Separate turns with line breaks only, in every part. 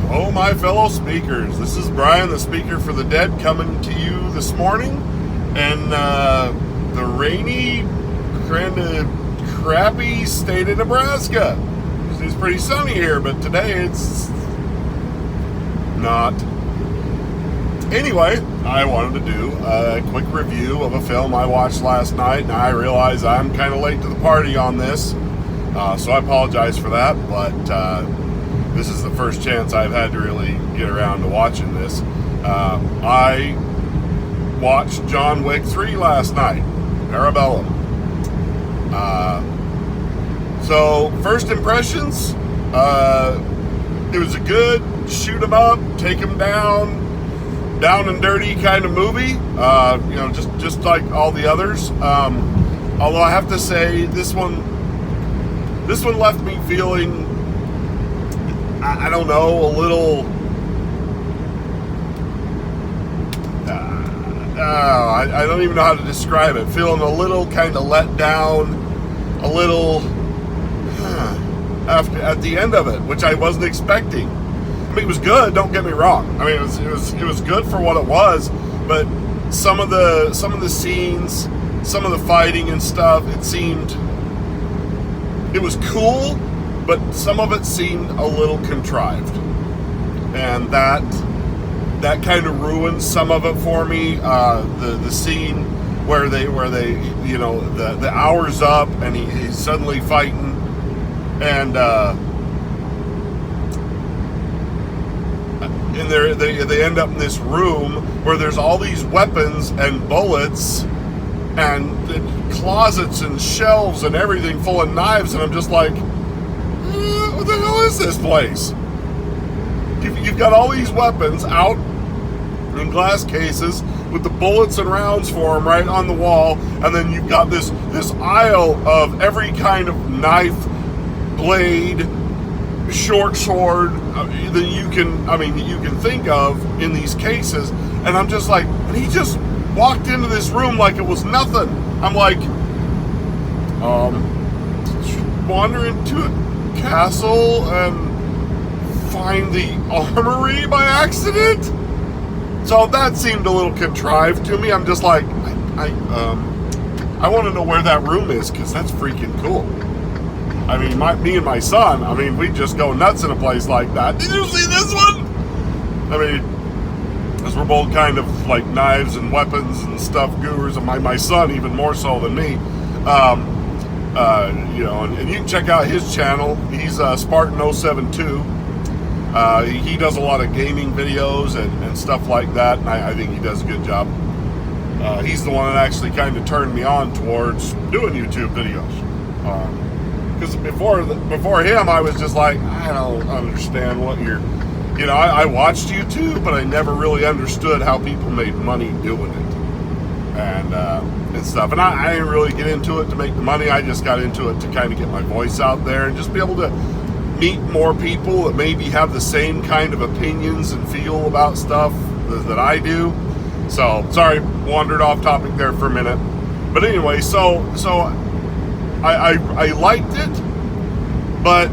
Oh, my fellow speakers. This is Brian, the speaker for the dead, coming to you this morning. And the rainy, kind of crappy state of Nebraska. It's pretty sunny here, but today it's not. Anyway, I wanted to do a quick review of a film I watched last night, and I realize I'm kind of late to the party on this, so I apologize for that, but this is the first chance I've had to really get around to watching this. I watched John Wick 3 last night, Parabellum. So, first impressions, it was a good shoot 'em up, take 'em down and dirty kind of movie, just like all the others. Although I have to say, this one left me feeling, I don't know, a little, I don't even know how to describe it. Feeling a little kind of let down, a little at the end of it, which I wasn't expecting. I mean, it was good. Don't get me wrong. I mean, it was good for what it was. But some of the scenes, some of the fighting and stuff, it was cool, but some of it seemed a little contrived, and that kind of ruined some of it for me. The scene where they the hour's up and he's suddenly fighting, and they end up in this room where there's all these weapons and bullets and closets and shelves and everything full of knives, and I'm just like, what the hell is this place? You've got all these weapons out in glass cases with the bullets and rounds for them right on the wall, and then you've got this aisle of every kind of knife, blade, short sword that you can think of in these cases. And I'm just like, and he just walked into this room like it was nothing. I'm like, wander into a castle and find the armory by accident. So that seemed a little contrived to me. I'm just like, I want to know where that room is, because that's freaking cool. I mean, me and my son, we just go nuts in a place like that. Did you see this one? I mean, because we're both kind of like knives and weapons and stuff gurus, and my son even more so than me. And you can check out his channel. He's Spartan072. He does a lot of gaming videos and stuff like that, and I think he does a good job. He's the one that actually kind of turned me on towards doing YouTube videos. Because before him, I was just like, I don't understand what you're... I watched YouTube, but I never really understood how people made money doing it. And stuff. And I didn't really get into it to make the money. I just got into it to kind of get my voice out there and just be able to meet more people that maybe have the same kind of opinions and feel about stuff that I do. So, sorry, wandered off topic there for a minute. But anyway, so I liked it, but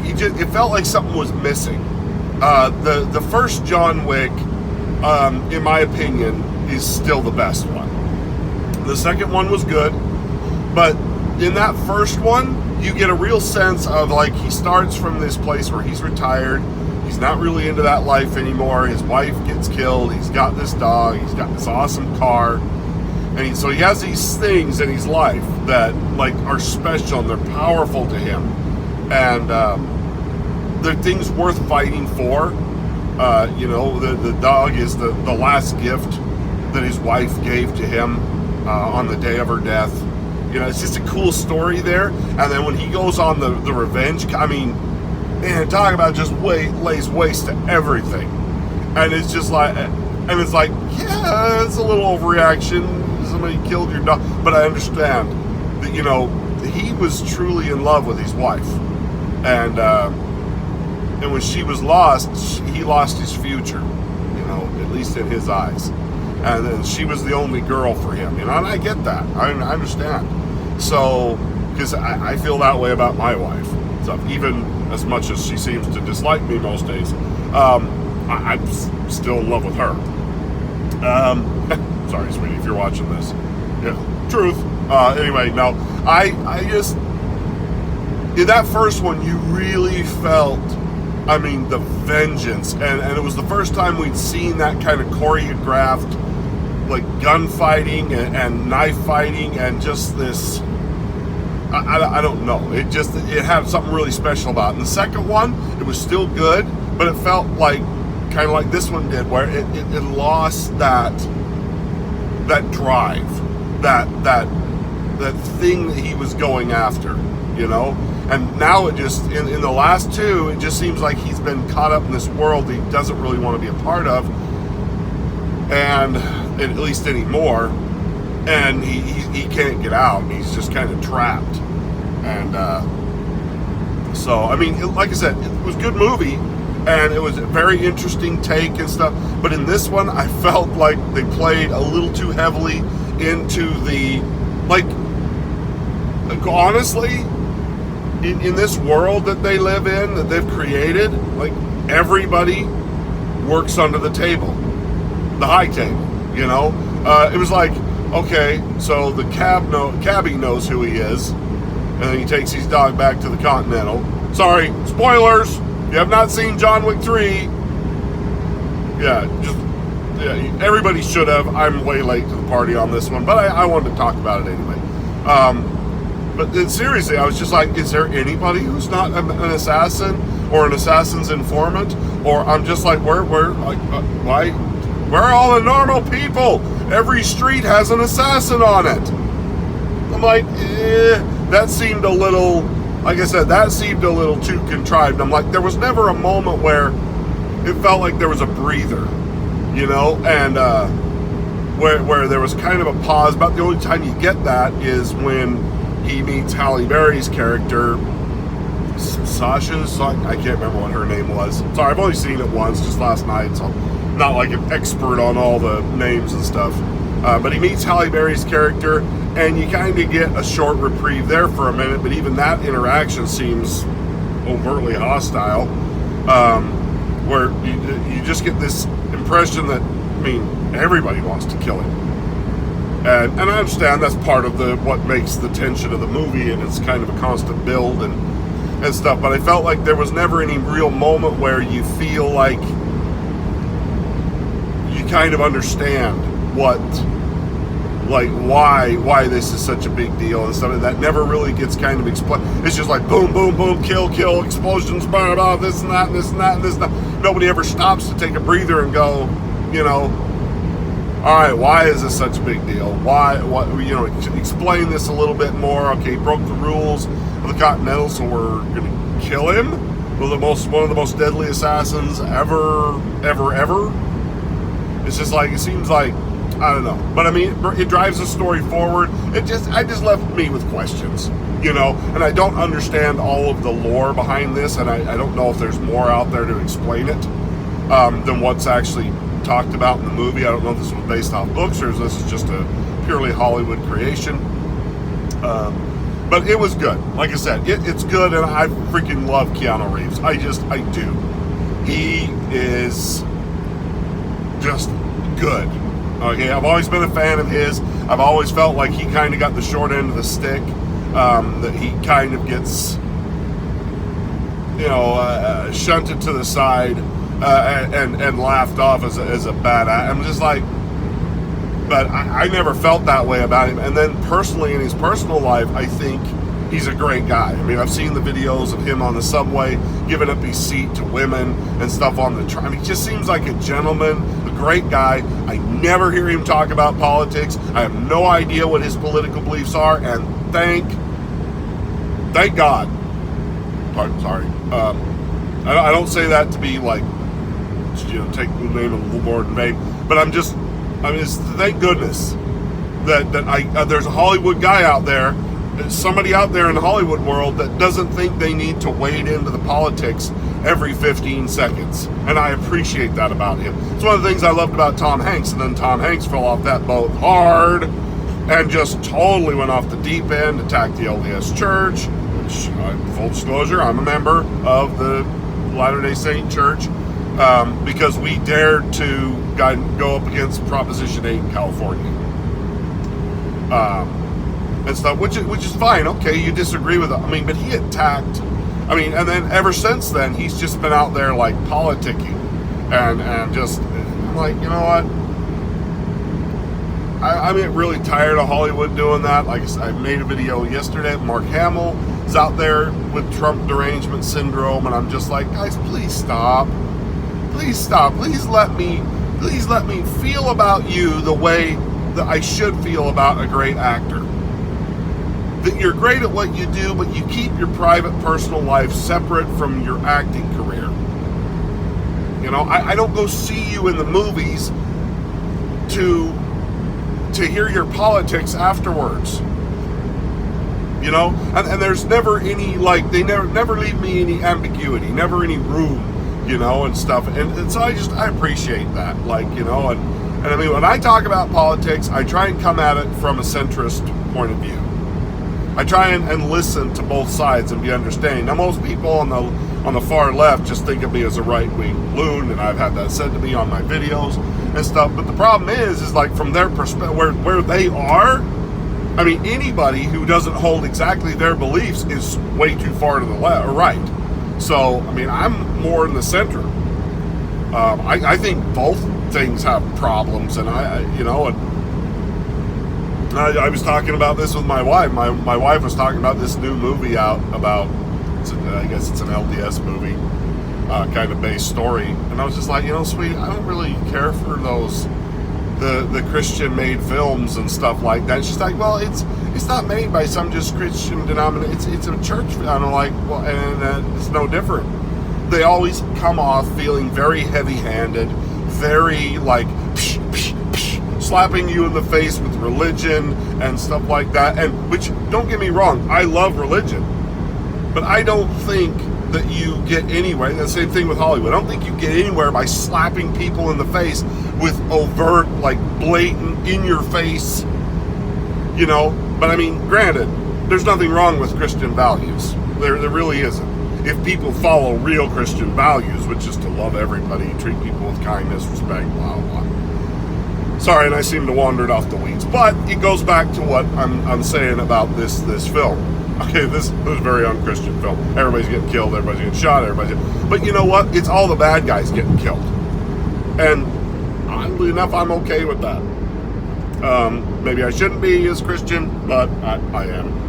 it felt like something was missing. The first John Wick, in my opinion, is still the best one. The second one was good, but in that first one, you get a real sense of, like, he starts from this place where he's retired. He's not really into that life anymore. His wife gets killed. He's got this dog. He's got this awesome car. And so he has these things in his life that, like, are special and they're powerful to him. And they're things worth fighting for. The dog is the last gift that his wife gave to him on the day of her death. It's just a cool story there. And then when he goes on the revenge, man, talk about just lays waste to everything. And it's just like, yeah, it's a little overreaction. Somebody killed your dog. But I understand that, he was truly in love with his wife. And when she was lost, he lost his future, at least in his eyes. And then she was the only girl for him, and I get that. I understand. So, because I feel that way about my wife. So even as much as she seems to dislike me most days. I'm still in love with her. Sorry, sweetie, if you're watching this. Yeah, truth. Anyway, no, I just, in that first one, you really felt, I mean, the vengeance, and it was the first time we'd seen that kind of choreographed, like, gunfighting and knife fighting, and just this, I don't know, it had something really special about it. And the second one, it was still good, but it felt like, kind of like this one did, where it lost that drive, that thing that he was going after, you know? And now it just, in the last two, it just seems like he's been caught up in this world that he doesn't really want to be a part of, and at least anymore, and he can't get out, and he's just kind of trapped. And so, I mean, like I said, it was a good movie, and it was a very interesting take and stuff, but in this one, I felt like they played a little too heavily into the, like honestly, in this world that they live in, that they've created, like, everybody works under the table, the high table, you know? It was like, okay, so the cabbie knows who he is, and then he takes his dog back to the Continental. Sorry, spoilers! You have not seen John Wick 3. Yeah, everybody should have. I'm way late to the party on this one, but I wanted to talk about it anyway. But then seriously, I was just like, is there anybody who's not an assassin or an assassin's informant? Or I'm just like, why? Where are all the normal people? Every street has an assassin on it. I'm like, that seemed a little, like I said, that seemed a little too contrived. I'm like, there was never a moment where it felt like there was a breather, you know? And where there was kind of a pause. About the only time you get that is when he meets Halle Berry's character, Sasha's, I can't remember what her name was. Sorry, I've only seen it once, just last night, so I'm not like an expert on all the names and stuff. But he meets Halle Berry's character, and you kind of get a short reprieve there for a minute, but even that interaction seems overtly hostile, where you just get this impression that, I mean, everybody wants to kill him. And I understand that's part of what makes the tension of the movie, and it's kind of a constant build and stuff, but I felt like there was never any real moment where you feel like you kind of understand why this is such a big deal and stuff. That never really gets kind of explained. It's just like boom, boom, boom, kill, explosions, blah, blah, this and that, and this and that, and this and that. Nobody ever stops to take a breather and go, you know, all right, why is this such a big deal? What, you know, explain this a little bit more. Okay, he broke the rules of the Continental, so we're going to kill him? One of the most deadly assassins ever. It's just like, it seems like, I don't know. But I mean, it drives the story forward. I just left me with questions, you know, and I don't understand all of the lore behind this, and I don't know if there's more out there to explain it than what's actually talked about in the movie. I don't know if this was based off books or if this is just a purely Hollywood creation. But it was good. Like I said, it's good, and I freaking love Keanu Reeves. I do. He is just good. Okay, I've always been a fan of his. I've always felt like he kind of got the short end of the stick. That he kind of gets, you know, shunted to the side and laughed off as a bad act. I'm just like, but I never felt that way about him. And then personally, in his personal life, I think he's a great guy. I mean, I've seen the videos of him on the subway giving up his seat to women and stuff on the train. I mean, he just seems like a gentleman, a great guy. I never hear him talk about politics. I have no idea what his political beliefs are, and thank God. Sorry. I don't say that to be like, you know, take the name of the Lord in vain, but it's thank goodness that there's a Hollywood guy out there, somebody out there in the Hollywood world that doesn't think they need to wade into the politics every 15 seconds. And I appreciate that about him. It's one of the things I loved about Tom Hanks, and then Tom Hanks fell off that boat hard and just totally went off the deep end, attacked the LDS Church, which, full disclosure, I'm a member of the Latter-day Saint Church. because we dared to go up against Proposition 8 in California. And stuff, which is fine. Okay, you disagree with it. I mean, but he attacked. I mean, and then ever since then, he's just been out there like politicking, and just, I'm like, you know what? I'm really tired of Hollywood doing that. Like I made a video yesterday. Mark Hamill is out there with Trump derangement syndrome, and I'm just like, guys, please stop. Please stop. Please let me feel about you the way that I should feel about a great actor. That you're great at what you do, but you keep your private, personal life separate from your acting career. You know, I don't go see you in the movies to hear your politics afterwards. You know, and there's never any, like, they never leave me any ambiguity, never any room, you know, and stuff. And so I appreciate that, like, you know, and I mean, when I talk about politics, I try and come at it from a centrist point of view. I try and listen to both sides and be understanding. Now, most people on the far left just think of me as a right-wing loon, and I've had that said to me on my videos and stuff. But the problem is like from their perspective, where they are, I mean, anybody who doesn't hold exactly their beliefs is way too far to the left or right. So, I mean, I'm more in the center. I think both things have problems, and I was talking about this with my wife. My wife was talking about this new movie out about, I guess it's an LDS movie, kind of based story. And I was just like, you know, sweetie, I don't really care for those, the Christian-made films and stuff like that. And she's like, well, it's not made by some just Christian denomination. It's a church. And I'm like, well, and it's no different. They always come off feeling very heavy-handed, very like, psh, psh, psh, slapping you in the face with religion and stuff like that. And which, don't get me wrong, I love religion, but I don't think that you get anywhere. The same thing with Hollywood. I don't think you get anywhere by slapping people in the face with overt, like blatant, in your face, you know. But I mean, granted, there's nothing wrong with Christian values. There really isn't. If people follow real Christian values, which is to love everybody, treat people with kindness, respect, blah, blah, blah. Sorry, and I seem to wander off the weeds, but it goes back to what I'm saying about this film. Okay, this was a very un-Christian film. Everybody's getting killed, everybody's getting shot, but you know what? It's all the bad guys getting killed. And oddly enough, I'm okay with that. Maybe I shouldn't be as Christian, but I am.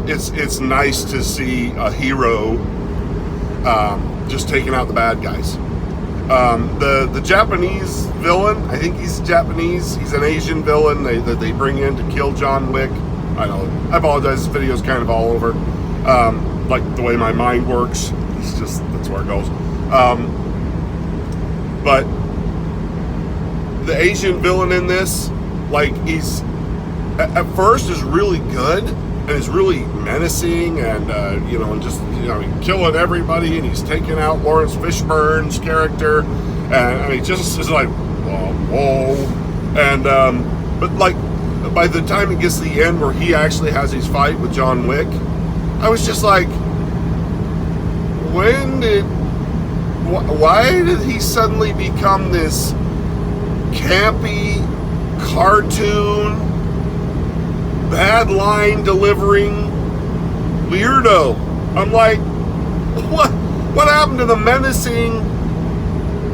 It's nice to see a hero just taking out the bad guys. The Japanese villain, I think he's Japanese. He's an Asian villain that they bring in to kill John Wick. I know. I apologize. This video's kind of all over. Like the way my mind works. It's just, that's where it goes. But the Asian villain in this, like, he's at first is really good and is really menacing and and just killing everybody, and he's taking out Lawrence Fishburne's character, and I mean, just is like whoa, and but like by the time it gets to the end where he actually has his fight with John Wick, I was just like, why did he suddenly become this campy cartoon, bad line delivering weirdo? I'm like, what happened to the menacing?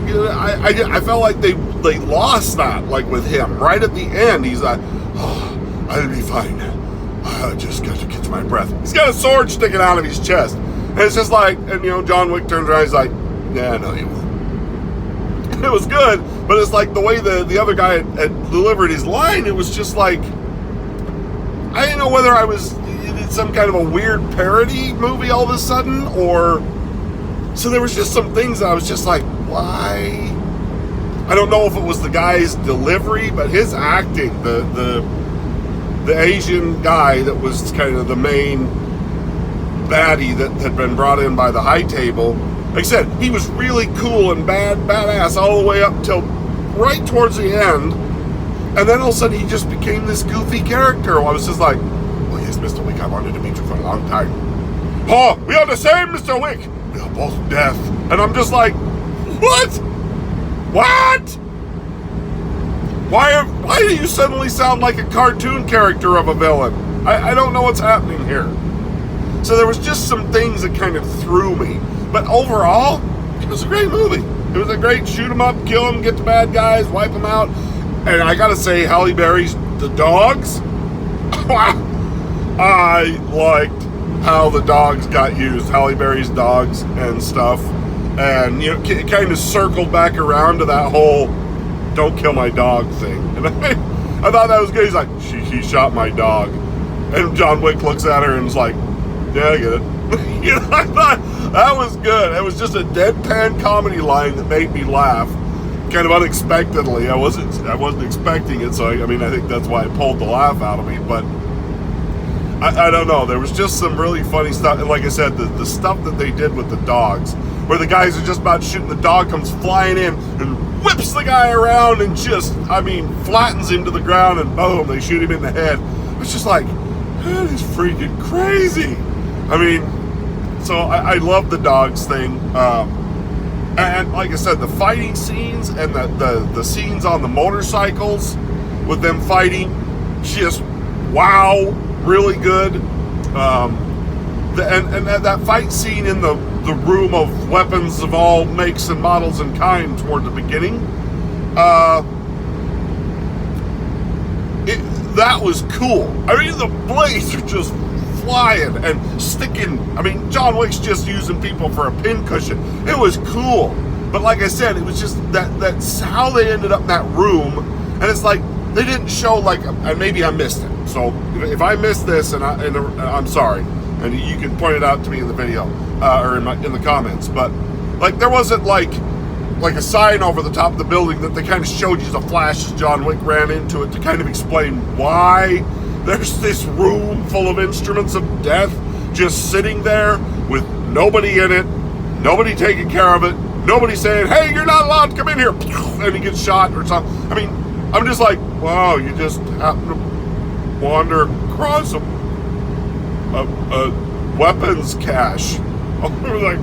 I felt like they lost that, like with him right at the end. He's like, oh, I'll be fine. I just got to catch my breath. He's got a sword sticking out of his chest, and it's just like, and John Wick turns around, he's like, yeah, no, you won't. It was good, but it's like the way the other guy had delivered his line, it was just like, I didn't know whether I was in some kind of a weird parody movie all of a sudden, or so there was just some things that I was just like, why? I don't know if it was the guy's delivery, but his acting, the Asian guy that was kind of the main baddie that had been brought in by the high table, like I said, he was really cool and badass all the way up till right towards the end, and then all of a sudden he just became this goofy character. I was just like, oh yes, Mr. Wick, I wanted to meet you for a long time. Oh, we are the same, Mr. Wick. We are both deaf. And I'm just like, What? What? Why do you suddenly sound like a cartoon character of a villain? I don't know what's happening here. So there was just some things that kind of threw me. But overall, it was a great movie. It was a great shoot 'em up, kill 'em, get the bad guys, wipe them out. And I gotta say, Halle Berry's the dogs. I liked how the dogs got used, Halle Berry's dogs and stuff. And, you know, it kind of circled back around to that whole don't kill my dog thing. And I thought that was good. He's like, he shot my dog. And John Wick looks at her and is like, yeah, I get it. You know, I thought that was good. It was just a deadpan comedy line that made me laugh, kind of unexpectedly. I wasn't expecting it, so I think that's why it pulled the laugh out of me. But I don't know. There was just some really funny stuff. And like I said, the stuff that they did with the dogs, where the guys are just about shooting, the dog comes flying in and whips the guy around and just, flattens him to the ground, and boom, they shoot him in the head. It's just like, that is freaking crazy. So I love the dogs thing. And like I said, the fighting scenes and the scenes on the motorcycles with them fighting, just wow, really good. And that fight scene in the room of weapons of all makes and models and kind toward the beginning, that was cool. The blades are just flying and sticking. John Wick's just using people for a pincushion. It was cool. But like I said, it was just that's how they ended up in that room. And it's like, they didn't show, and maybe I missed it. So if I missed this, and I'm sorry, and you can point it out to me in the video, or in the comments. But there wasn't like a sign over the top of the building that they kind of showed you the flash as John Wick ran into it to kind of explain why there's this room full of instruments of death just sitting there with nobody in it, nobody taking care of it, nobody saying, hey, you're not allowed to come in here, and he gets shot or something. I'm just like, wow, you just happen to wander across a weapons cache. We're like,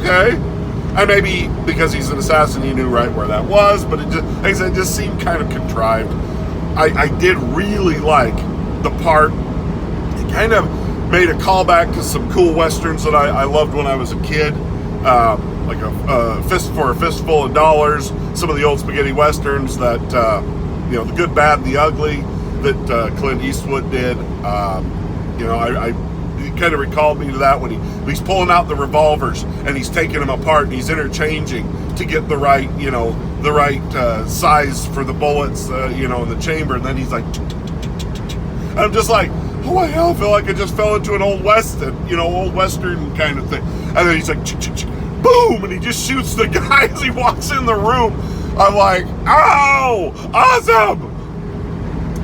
okay. And maybe because he's an assassin, he knew right where that was, but it just, like I said, it just seemed kind of contrived. I did really like the part. It kind of made a callback to some cool westerns that I loved when I was a kid. Like a fistful of dollars, some of the old spaghetti westerns that, the good, bad, and the ugly that Clint Eastwood did. It kind of recalled me to that when he's pulling out the revolvers and he's taking them apart and he's interchanging to get the right, size for the bullets, in the chamber, and then he's like, and I'm just like, oh my hell, I feel like I just fell into an old western kind of thing. And then he's like, boom, and he just shoots the guy as he walks in the room. I'm like, ow, awesome.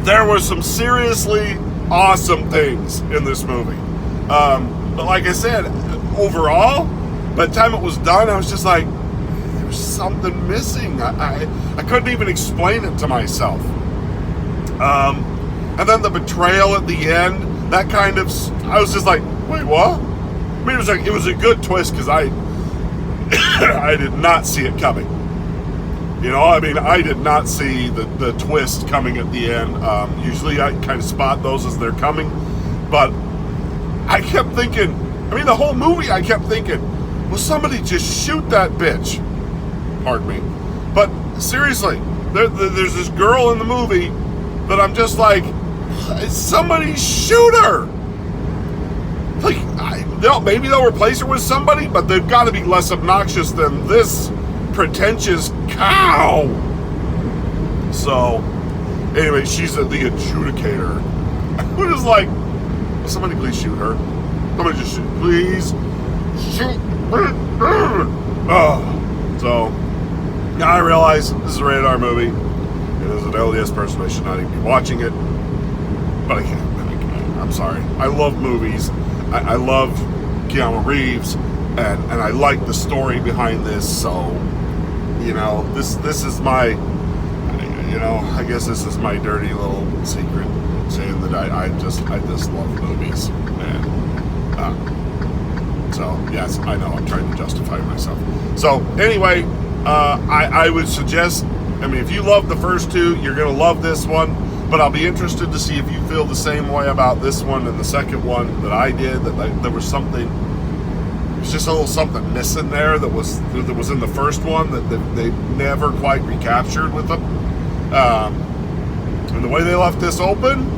There were some seriously awesome things in this movie. But like I said, overall, by the time it was done, I was just like, there's something missing. I couldn't even explain it to myself. And then the betrayal at the end, that kind of, I was just like, wait, what? It was a good twist because I did not see it coming. I did not see the twist coming at the end. Usually I kind of spot those as they're coming, but I kept thinking, the whole movie I kept thinking, will somebody just shoot that bitch? Pardon me. But seriously, there's this girl in the movie that I'm just like, somebody shoot her! Maybe they'll replace her with somebody, but they've got to be less obnoxious than this pretentious cow. So, anyway, she's the adjudicator. I was like, somebody please shoot her. Somebody just shoot, please. Shoot. So, now I realize this is a rated R movie. And as an LDS person, I should not even be watching it. But I can't. I'm sorry. I love movies. I love Keanu Reeves. And I like the story behind this. So, this is my, I guess this is my dirty little secret, saying that I just love movies. And so yes, I know I'm trying to justify myself. So anyway, I would suggest, I mean, if you love the first two, you're going to love this one. But I'll be interested to see if you feel the same way about this one and the second one that I did. That there was something, it was just a little something missing there that was in the first one that they never quite recaptured with them. And the way they left this open,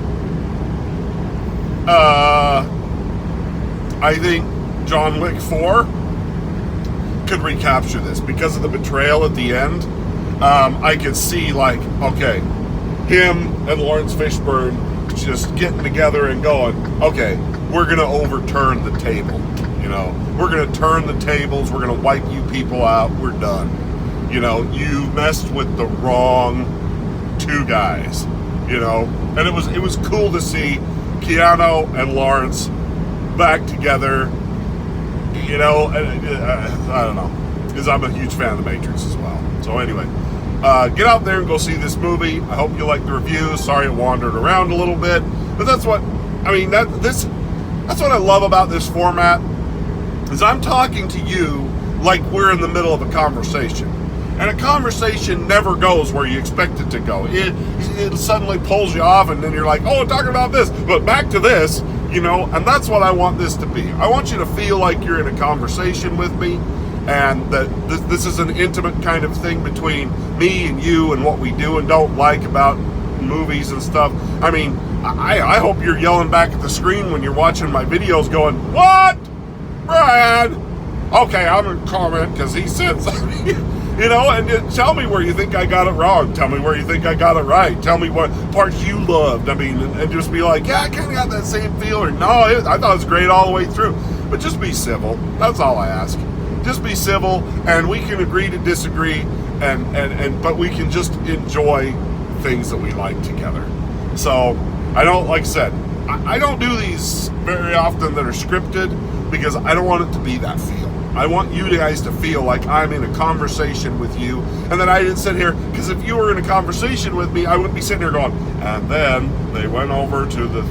I think John Wick 4 could recapture this because of the betrayal at the end. I could see, like, okay, him and Lawrence Fishburne just getting together and going, okay, we're going to overturn the table. You know, we're going to turn the tables. We're going to wipe you people out. We're done. You know, you messed with the wrong two guys. You know, and it was cool to see Keanu and Lawrence back together. You know, I don't know, because I'm a huge fan of The Matrix as well. So anyway, get out there and go see this movie. I hope you like the review. Sorry it wandered around a little bit, but that's what I mean. That's what I love about this format, is I'm talking to you like we're in the middle of a conversation, and a conversation never goes where you expect it to go. It suddenly pulls you off, and then you're like, oh, talking about this, but back to this. You know, and that's what I want this to be. I want you to feel like you're in a conversation with me, and that this is an intimate kind of thing between me and you and what we do and don't like about movies and stuff. I mean, I hope you're yelling back at the screen when you're watching my videos going, what? Brad? Okay, I'm going to comment because he said something. You know, and tell me where you think I got it wrong. Tell me where you think I got it right. Tell me what parts you loved. I mean, and just be like, yeah, I kind of got that same feel. Or no, I thought it was great all the way through. But just be civil. That's all I ask. Just be civil, and we can agree to disagree, but we can just enjoy things that we like together. So I don't, like I said, I don't do these very often that are scripted because I don't want it to be that feel. I want you guys to feel like I'm in a conversation with you, and that I didn't sit here, because if you were in a conversation with me, I wouldn't be sitting here going, and then they went over to the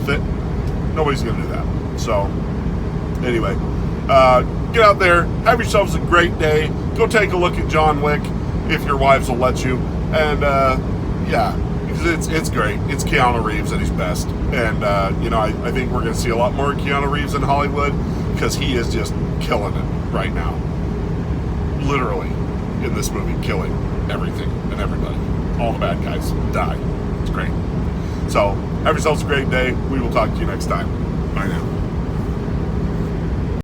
Nobody's going to do that. So, anyway, get out there, have yourselves a great day, go take a look at John Wick, if your wives will let you, and, yeah, because it's great. It's Keanu Reeves at his best, and, you know, I think we're going to see a lot more Keanu Reeves in Hollywood, because he is just killing it right now. Literally, in this movie, killing everything and everybody. All the bad guys die. It's great. So, have yourselves a great day. We will talk to you next time. Bye now.